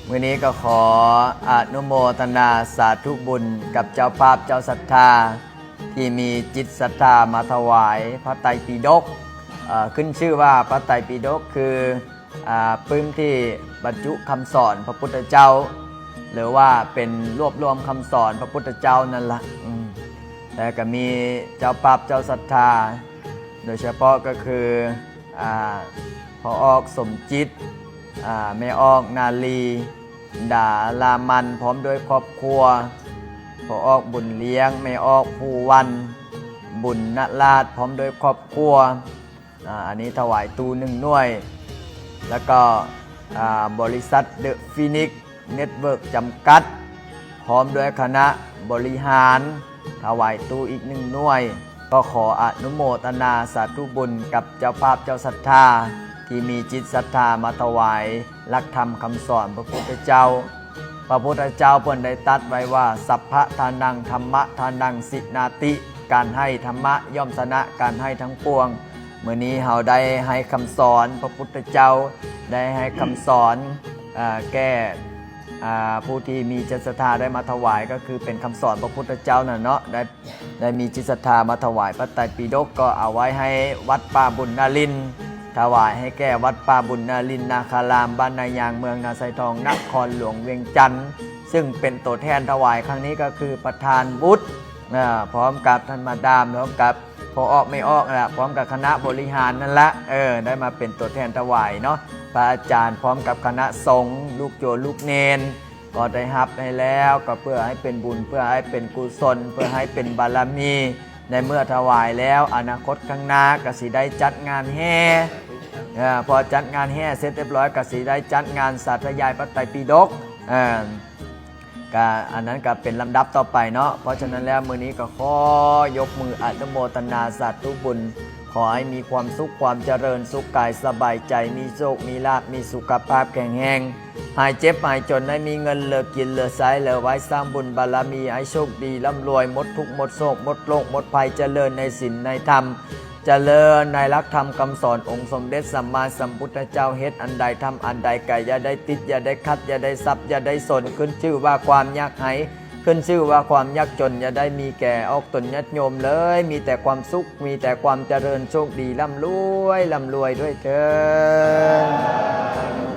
มื้อนี้ก็ขออนุโมทนาสาธุบุญกับเจ้าภาพเจ้าศรัทธาที่มีจิตศรัทธามาถวายพระไตรปิฎกขึ้นชื่อว่าพระไตรปิฎกคือพื้นที่บรรจุคำสอนพระพุทธเจ้าหรือว่าเป็นรวบรวมคำสอนพระพุทธเจ้านั่นละแต่ก็มีเจ้าภาพเจ้าศรัทธาโดยเฉพาะก็คือพอออกสมจิตแม่ออกนาลีด่าลามันพร้อมด้วยครอบครัวพอออกบุญเลี้ยงแม่ออกภูวันบุญนราชพร้อมด้วยครอบครัวอันนี้ถวายตู1 หน่วยแล้วก็บริษัทเดอะฟินิกเน็ตเวิร์กจำกัดพร้อมด้วยคณะบริหารถวายตูอีก1 หน่วยก็ขออนุโมทนาสาธุบุญกับเจ้าภาพเจ้าศรัทธาที่มีจิตศรัทธามาถวายหลักธรรมคำสอนพระพุทธเจ้าพระพุทธเจ้าเพิ่นได้ตรัสไว้ว่าสัพพะทานังธรรมะทานังสินาติการให้ธรรมะย่อมชนะการให้ทั้งปวงเมื่อนี้เราได้ให้คำสอนพระพุทธเจ้าได้ให้คำสอนแก้ผู้ที่มีจิตศรัทธาได้มาถวายก็คือเป็นคำสอนพระพุทธเจ้าน่ะเนาะได้มีจิตศรัทธามาถวายพระไตรปิฎกก็เอาไว้ให้วัดป่าบุญนรินทร์ถวายให้แก่วัดป่าบุญนรินทร์นาคารามบ้านนายางเมืองนาไซทองนครหลวงเวียงจันทร์ซึ่งเป็นตัวแทนถวายครั้งนี้ก็คือประธานวุฒิพร้อมกับท่านมาดามพร้อมกับพอออกไม่ออกพร้อมกับคณะบริหารนั่นละได้มาเป็นตัวแทนถวายเนาะพระอาจารย์พร้อมกับคณะสงฆ์ลูกโจลูกเนนก็ได้รับให้แล้วก็เพื่อให้เป็นบุญเพื่อให้เป็นกุศลเพื่อให้เป็นบารมีในเมื่อถวายแล้วอนาคตข้างหน้าก็สิได้จัดงานแห่พอจัดงานแห่เสร็จเรียบร้อยก็สิได้จัดงานสาธยายพระไตรปิฎกอันนั้นก็เป็นลำดับต่อไปเนาะเพราะฉะนั้นแล้วมื้อนี้ก็ขอยกมืออนุโมทนาสาธุบุญขอให้มีความสุขความเจริญสุขกายสบายใจมีโชคมีลาภมีสุขภาพแข็งแรงหายเจ็บหายจนให้มีเงินเหลือกินเหลือใช้เหลือไว้สร้างบุญบารมีให้โชคดีร่ำรวยหมดทุกข์หมดโศกหมดโรคหมดภัยเจริญในศีลในธรรมเจริญในหลักธรรมคำสอนองค์สมเด็จสัมมาสัมพุทธเจ้าเฮ็ดอันใดทำอันใดไก่อย่าได้ติดอย่าได้คัดอย่าได้ซับอย่าได้สนขึ้นชื่อว่าความยากไห้ขึ้นชื่อว่าความยากจนอย่าได้มีแก่ออกตนญาติโยมเลยมีแต่ความสุขมีแต่ความเจริญโชคดีร่ำรวยด้วยเถิด